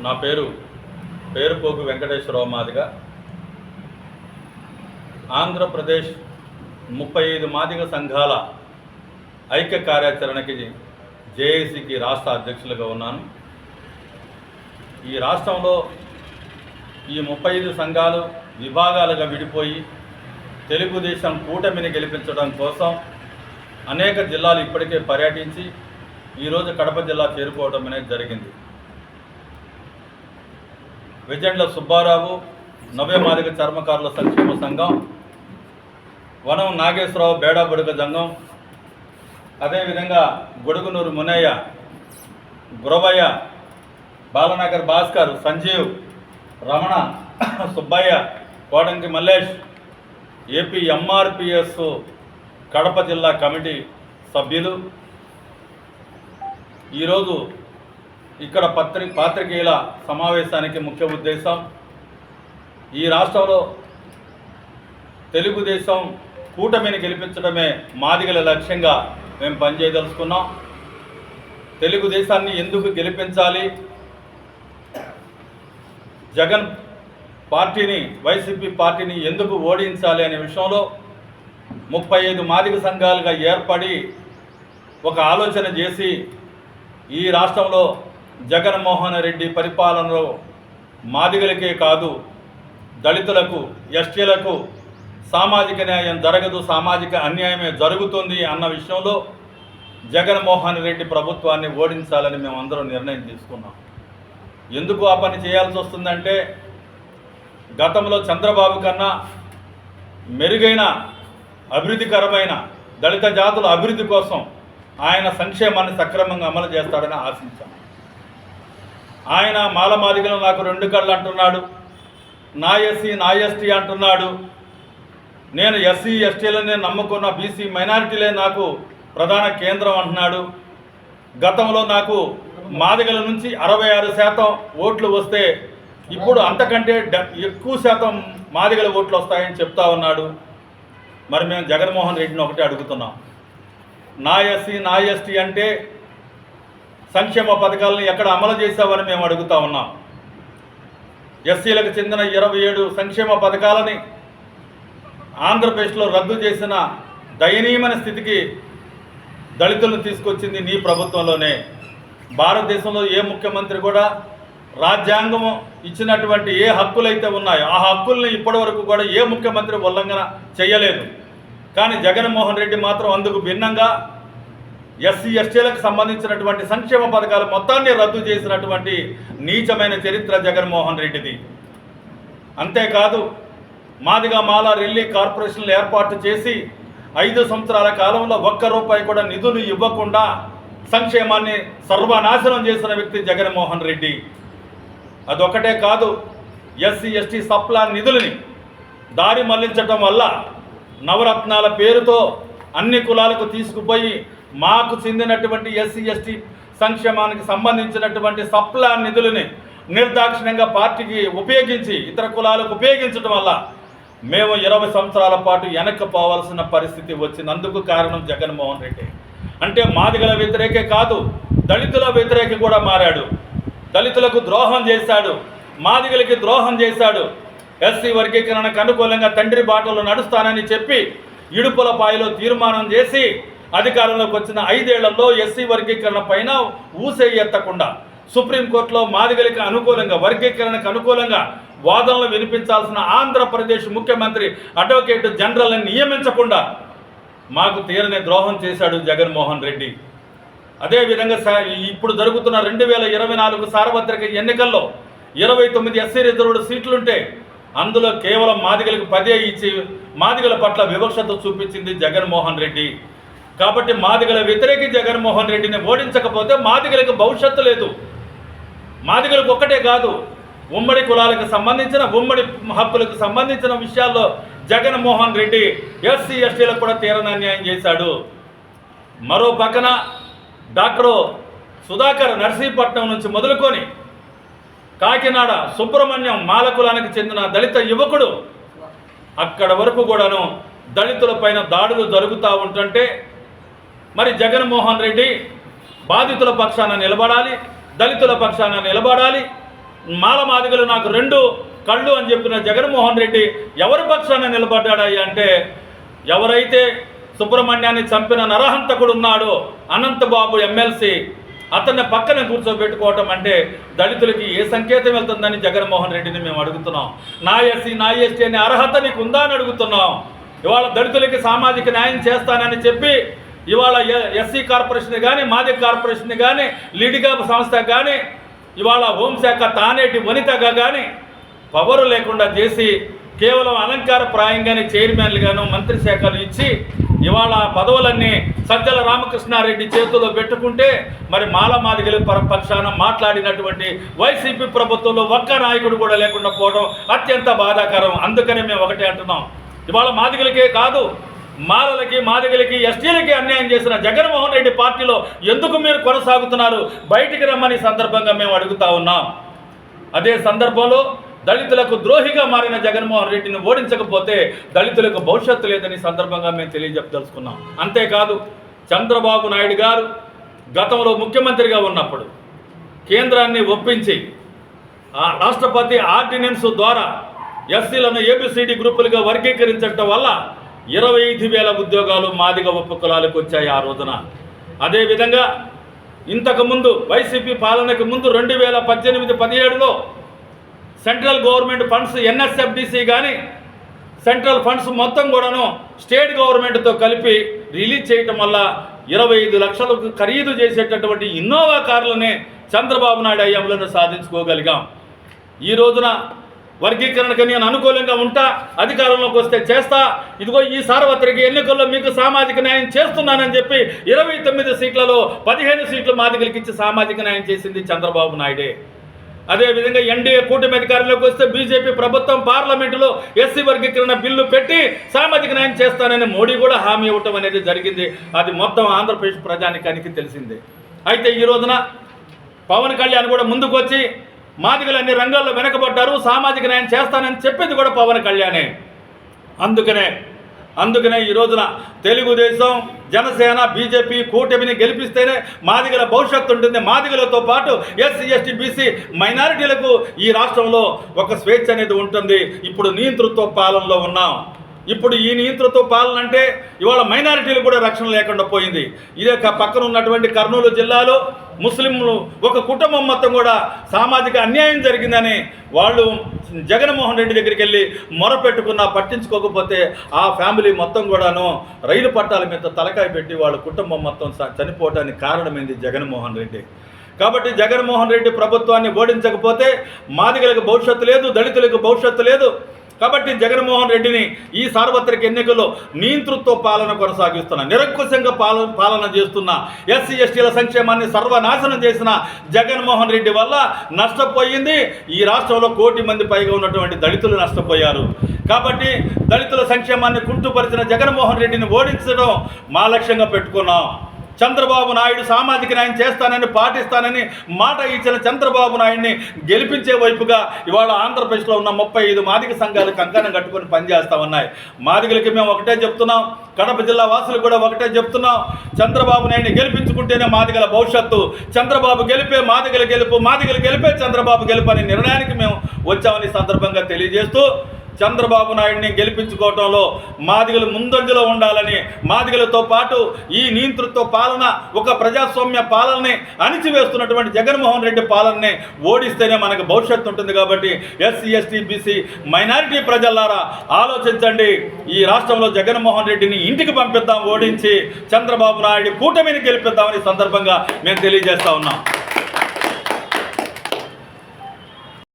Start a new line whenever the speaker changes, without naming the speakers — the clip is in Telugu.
నా పేరు పేరుపోగు వెంకటేశ్వరరావు మాదిగ. ఆంధ్రప్రదేశ్ 35 మాదిగ సంఘాల ఐక్య కార్యాచరణకి జేఏసీకి రాష్ట్ర అధ్యక్షులుగా ఉన్నాను. ఈ రాష్ట్రంలో ఈ 35 సంఘాలు విభాగాలుగా విడిపోయి తెలుగుదేశం కూటమిని గెలిపించడం కోసం అనేక జిల్లాలు ఇప్పటికే పర్యటించి ఈరోజు కడప జిల్లా చేరుకోవడం అనేది జరిగింది. వెజెండ్ల సుబ్బారావు నవ్య మాదిగ చర్మకారుల సంక్షేమ సంఘం, వనం నాగేశ్వరరావు బేడా బుడగ సంఘం, అదేవిధంగా గొడుగునూరు మునయ్య, గురవయ్య, బాలనగర్ భాస్కర్, సంజీవ్, రమణ, సుబ్బయ్య, కోటంకి మల్లేష్, ఏపీ ఎంఆర్పిఎస్ కడప జిల్లా కమిటీ సభ్యులు ఈరోజు ఇక్కడ పాత్రికేయుల సమావేశానికి ముఖ్య ఉద్దేశం, ఈ రాష్ట్రంలో తెలుగుదేశం కూటమిని గెలిపించడమే మాదిగల లక్ష్యంగా మేము పనిచేయదలుచుకున్నాం. తెలుగుదేశాన్ని ఎందుకు గెలిపించాలి, జగన్ పార్టీని, వైసీపీ పార్టీని ఎందుకు ఓడించాలి అనే విషయంలో 35 మాదిగ సంఘాలుగా ఏర్పడి ఒక ఆలోచన చేసి ఈ రాష్ట్రంలో జగన్మోహన్ రెడ్డి పరిపాలనలో మాదిగలకే కాదు దళితులకు, ఎస్టీలకు సామాజిక న్యాయం జరగదు, సామాజిక అన్యాయమే జరుగుతుంది అన్న విషయంలో జగన్మోహన్ రెడ్డి ప్రభుత్వాన్ని ఓడించాలని మేమందరం నిర్ణయం తీసుకున్నాం. ఎందుకు ఆ పని చేయాల్సి వస్తుందంటే, గతంలో చంద్రబాబు కన్నా మెరుగైన అభివృద్ధికరమైన దళిత జాతుల అభివృద్ధి కోసం ఆయన సంక్షేమాన్ని సక్రమంగా అమలు చేస్తాడని ఆశించాం. ఆయన మాలమాదిగలు నాకు 2 కళ్ళు అంటున్నాడు, నా ఎస్సీ నా ఎస్టీ అంటున్నాడు, నేను ఎస్సీ ఎస్టీలనే నమ్ముకున్న బీసీ మైనారిటీలే నాకు ప్రధాన కేంద్రం అంటున్నాడు. గతంలో నాకు మాదిగల నుంచి 66% ఓట్లు వస్తే ఇప్పుడు అంతకంటే ఎక్కువ శాతం మాదిగల ఓట్లు వస్తాయని చెప్తా ఉన్నాడు. మరి మేము జగన్మోహన్ రెడ్డిని ఒకటే అడుగుతున్నాం, నా ఎస్సీ నా ఎస్టీ అంటే సంక్షేమ పథకాలను ఎక్కడ అమలు చేశావని మేము అడుగుతా ఉన్నాం. ఎస్సీలకు చెందిన 27 సంక్షేమ పథకాలని ఆంధ్రప్రదేశ్లో రద్దు చేసిన దయనీయమైన స్థితికి దళితులను తీసుకొచ్చింది నీ ప్రభుత్వంలోనే. భారతదేశంలో ఏ ముఖ్యమంత్రి కూడా రాజ్యాంగం ఇచ్చినటువంటి ఏ హక్కులైతే ఉన్నాయో ఆ హక్కుల్ని ఇప్పటివరకు కూడా ఏ ముఖ్యమంత్రి ఉల్లంఘన చేయలేదు. కానీ జగన్మోహన్ రెడ్డి మాత్రం అందుకు భిన్నంగా ఎస్సీ ఎస్టీలకు సంబంధించినటువంటి సంక్షేమ పథకాలు మొత్తాన్ని రద్దు చేసినటువంటి నీచమైన చరిత్ర జగన్మోహన్ రెడ్డిది. అంతేకాదు, మాదిగా మాల రెల్లి కార్పొరేషన్లు ఏర్పాటు చేసి 5 సంవత్సరాల కాలంలో ₹1 కూడా నిధులు ఇవ్వకుండా సంక్షేమాన్ని సర్వనాశనం చేసిన వ్యక్తి జగన్మోహన్ రెడ్డి. అదొకటే కాదు, ఎస్సీ ఎస్టీ సప్లాన్ నిధులని దారి మళ్లించడం వల్ల నవరత్నాల పేరుతో అన్ని కులాలకు తీసుకుపోయి మాకు చెందినటువంటి ఎస్సీ ఎస్టీ సంక్షేమానికి సంబంధించినటువంటి సప్లాన్ నిధులని నిర్దాక్షిణ్యంగా పార్టీకి ఉపయోగించి ఇతర కులాలకు ఉపయోగించడం వల్ల మేము 20 సంవత్సరాల పాటు వెనక్కి పోవాల్సిన పరిస్థితి వచ్చినందుకు కారణం జగన్మోహన్ రెడ్డి. అంటే మాదిగల వ్యతిరేకే కాదు, దళితుల వ్యతిరేకి కూడా మారాడు. దళితులకు ద్రోహం చేశాడు, మాదిగలకి ద్రోహం చేశాడు. ఎస్సీ వర్గీకరణకు అనుకూలంగా తండ్రి బాటలో నడుస్తానని చెప్పి ఇడుపులపాయలో తీర్మానం చేసి అధికారంలోకి వచ్చిన 5 ఏళ్లలో ఎస్సీ వర్గీకరణ పైన ఊసే ఎత్తకుండా సుప్రీంకోర్టులో మాదిగలకి అనుకూలంగా, వర్గీకరణకు అనుకూలంగా వాదనలు వినిపించాల్సిన ఆంధ్రప్రదేశ్ ముఖ్యమంత్రి అడ్వకేట్ జనరల్ని నియమించకుండా మాకు తీరని ద్రోహం చేశాడు జగన్మోహన్ రెడ్డి. అదేవిధంగా ఇప్పుడు జరుగుతున్న 2024 సార్వత్రిక ఎన్నికల్లో 29 ఎస్సీ రిజర్వ్డ్ సీట్లుంటే అందులో కేవలం మాదిగలకు 10 ఇచ్చి మాదిగల పట్ల వివక్షత చూపించింది జగన్మోహన్ రెడ్డి. కాబట్టి మాదిగల వ్యతిరేకి జగన్మోహన్ రెడ్డిని ఓడించకపోతే మాదిగలకు భవిష్యత్తు లేదు. మాదిగలకు ఒక్కటే కాదు, ఉమ్మడి కులాలకు సంబంధించిన, ఉమ్మడి హక్కులకు సంబంధించిన విషయాల్లో జగన్మోహన్ రెడ్డి ఎస్సీ ఎస్టీలకు కూడా తీరని అన్యాయం చేశాడు. మరో పక్కన డాక్టర్ సుధాకర్ నర్సీపట్నం నుంచి మొదలుకొని కాకినాడ సుబ్రహ్మణ్యం మాల కులానికి చెందిన దళిత యువకుడు అక్కడ వరకు కూడాను దళితులపైన దాడులు జరుగుతూ ఉంటుంటే మరి జగన్మోహన్ రెడ్డి బాధితుల పక్షాన నిలబడాలి, దళితుల పక్షాన నిలబడాలి, మాల మాదిగలు నాకు 2 కళ్ళు అని చెప్పిన జగన్మోహన్ రెడ్డి ఎవరి పక్షాన నిలబడ్డాడయ్యా అంటే, ఎవరైతే సుబ్రహ్మణ్యాన్ని చంపిన నరహంతకుడు ఉన్నాడో అనంతబాబు ఎమ్మెల్సీ, అతన్ని పక్కన కూర్చోబెట్టుకోవటం అంటే దళితులకి ఏ సంకేతం వెళ్తుందని జగన్మోహన్ రెడ్డిని మేము అడుగుతున్నాం. నా ఎస్సీ నా ఎస్టీ అనే అర్హత నీకు ఉందా అని అడుగుతున్నాం. ఇవాళ దళితులకి సామాజిక న్యాయం చేస్తానని చెప్పి ఇవాళ ఎస్సీ కార్పొరేషన్ కానీ, మాదిగ కార్పొరేషన్ కానీ, లీడిగా సంస్థ కానీ, ఇవాళ హోంశాఖ తానేటి వనితగా కానీ పవరు లేకుండా చేసి కేవలం అలంకార ప్రాయంగానే చైర్మన్లుగాను మంత్రి శాఖలు ఇచ్చి ఇవాళ ఆ పదవులన్నీ సజ్జల రామకృష్ణారెడ్డి చేతుల్లో పెట్టుకుంటే, మరి మాల మాదిగల పక్షాన మాట్లాడినటువంటి వైసీపీ ప్రభుత్వంలో ఒక్క నాయకుడు కూడా లేకుండా పోవడం అత్యంత బాధాకరం. అందుకని మేము ఒకటే అంటున్నాం, ఇవాళ మాదిగలకే కాదు మాలలకి, మాదిగలకి, ఎస్టీలకి అన్యాయం చేసిన జగన్మోహన్ రెడ్డి పార్టీలో ఎందుకు మీరు కొనసాగుతున్నారు? బయటికి రమ్మని సందర్భంగా మేము అడుగుతా ఉన్నాం. అదే సందర్భంలో దళితులకు ద్రోహిగా మారిన జగన్మోహన్ రెడ్డిని ఓడించకపోతే దళితులకు భవిష్యత్తు లేదని సందర్భంగా మేము తెలియజెప్పదలుచుకున్నాం. అంతేకాదు, చంద్రబాబు నాయుడు గారు గతంలో ముఖ్యమంత్రిగా ఉన్నప్పుడు కేంద్రాన్ని ఒప్పించి ఆ రాష్ట్రపతి ఆర్డినెన్స్ ద్వారా ఎస్సీలను ఏబిసిడి గ్రూపులుగా వర్గీకరించడం వల్ల 25,000 ఉద్యోగాలు మాదిగ ఉపకులాలకు వచ్చాయి ఆ రోజున. అదేవిధంగా ఇంతకుముందు వైసీపీ పాలనకు ముందు 2018-17లో సెంట్రల్ గవర్నమెంట్ ఫండ్స్ ఎన్ఎస్ఎఫ్డిసి కానీ సెంట్రల్ ఫండ్స్ మొత్తం కూడాను స్టేట్ గవర్నమెంట్తో కలిపి రిలీజ్ చేయటం వల్ల 25 లక్షలకు ఖరీదు చేసేటటువంటి ఇన్నోవా కార్లనే చంద్రబాబు నాయుడు హయాంలో సాధించుకోగలిగాం. ఈ రోజున వర్గీకరణకు నేను అనుకూలంగా ఉంటా, అధికారంలోకి వస్తే చేస్తా, ఇదిగో ఈ సార్వత్రిక ఎన్నికల్లో మీకు సామాజిక న్యాయం చేస్తున్నానని చెప్పి 29 సీట్లలో 15 సీట్లు మాదిగలకి ఇచ్చి సామాజిక న్యాయం చేసింది చంద్రబాబు నాయుడే. అదేవిధంగా ఎన్డీఏ కూటమి అధికారంలోకి వస్తే బీజేపీ ప్రభుత్వం పార్లమెంటులో ఎస్సీ వర్గీకరణ బిల్లు పెట్టి సామాజిక న్యాయం చేస్తానని మోడీ కూడా హామీ ఇవ్వటం అనేది జరిగింది. అది మొత్తం ఆంధ్రప్రదేశ్ ప్రజానికానికి తెలిసిందే. అయితే ఈ రోజున పవన్ కళ్యాణ్ కూడా ముందుకు వచ్చి మాదిగలు అన్ని రంగాల్లో వెనకబడ్డారు, సామాజిక న్యాయం చేస్తానని చెప్పేది కూడా పవన్ కళ్యాణే. అందుకనే ఈ రోజున తెలుగుదేశం, జనసేన, బీజేపీ కూటమిని గెలిపిస్తేనే మాదిగల భవిష్యత్తు ఉంటుంది. మాదిగలతో పాటు ఎస్సీ ఎస్టీ బీసీ మైనారిటీలకు ఈ రాష్ట్రంలో ఒక స్వేచ్ఛ అనేది ఉంటుంది. ఇప్పుడు నియంతృత్వ పాలనలో ఉన్నాం. ఇప్పుడు ఈ నియంతృత్వ పాలన అంటే ఇవాళ మైనారిటీలు కూడా రక్షణ లేకుండా పోయింది. ఇదే పక్కన ఉన్నటువంటి కర్నూలు జిల్లాలో ముస్లింలు ఒక కుటుంబం మొత్తం కూడా సామాజిక అన్యాయం జరిగిందని వాళ్ళు జగన్మోహన్ రెడ్డి దగ్గరికి వెళ్ళి మొరపెట్టుకున్నా పట్టించుకోకపోతే ఆ ఫ్యామిలీ మొత్తం కూడాను రైలు పట్టాల మీద తలకాయ పెట్టి వాళ్ళ కుటుంబం మొత్తం చనిపోవడానికి కారణమైంది జగన్మోహన్ రెడ్డి. కాబట్టి జగన్మోహన్ రెడ్డి ప్రభుత్వాన్ని ఓడించకపోతే మాదిగలకు భవిష్యత్తు లేదు, దళితులకు భవిష్యత్తు లేదు. కాబట్టి జగన్మోహన్ రెడ్డిని ఈ సార్వత్రిక ఎన్నికల్లో నియంతృత్వ పాలన కొనసాగిస్తున్న, నిరంకుశంగా పాలన చేస్తున్న, ఎస్సీ ఎస్టీల సంక్షేమాన్ని సర్వనాశనం చేసిన జగన్మోహన్ రెడ్డి వల్ల నష్టపోయింది ఈ రాష్ట్రంలో 1 కోటి మంది పైగా ఉన్నటువంటి దళితులు నష్టపోయారు. కాబట్టి దళితుల సంక్షేమాన్ని కుంటుపరిచిన జగన్మోహన్ రెడ్డిని ఓడించడం మా లక్ష్యంగా పెట్టుకున్నాం. చంద్రబాబు నాయుడు సామాజిక న్యాయం చేస్తానని, పాటిస్తానని మాట ఇచ్చిన చంద్రబాబు నాయుడిని గెలిపించే వైపుగా ఇవాళ ఆంధ్రప్రదేశ్లో ఉన్న 35 మాదిగ సంఘాలు కంకణం కట్టుకొని పనిచేస్తూ ఉన్నాయి. మాదిగలకి మేము ఒకటే చెప్తున్నాం, కడప జిల్లా వాసులు కూడా ఒకటే చెప్తున్నాం, చంద్రబాబు నాయుడిని గెలిపించుకుంటేనే మాదిగల భవిష్యత్తు, చంద్రబాబు గెలిపే మాదిగల గెలుపు, మాదిగలు గెలిపే చంద్రబాబు గెలుపు అనే నిర్ణయానికి మేము వచ్చామని సందర్భంగా తెలియజేస్తూ, చంద్రబాబు నాయుడిని గెలిపించుకోవడంలో మాదిగలు ముందంజలో ఉండాలని, మాదిగలతో పాటు ఈ నియంతృత్వ పాలన, ఒక ప్రజాస్వామ్య పాలనని అణిచివేస్తున్నటువంటి జగన్మోహన్ రెడ్డి పాలనని ఓడిస్తేనే మనకు భవిష్యత్తు ఉంటుంది. కాబట్టి ఎస్సీ ఎస్టీ బీసీ మైనారిటీ ప్రజలారా ఆలోచించండి. ఈ రాష్ట్రంలో జగన్మోహన్ రెడ్డిని ఇంటికి పంపిద్దాం, ఓడించి చంద్రబాబు నాయుడు కూటమిని గెలిపిద్దామని సందర్భంగా మేము తెలియజేస్తా ఉన్నాం.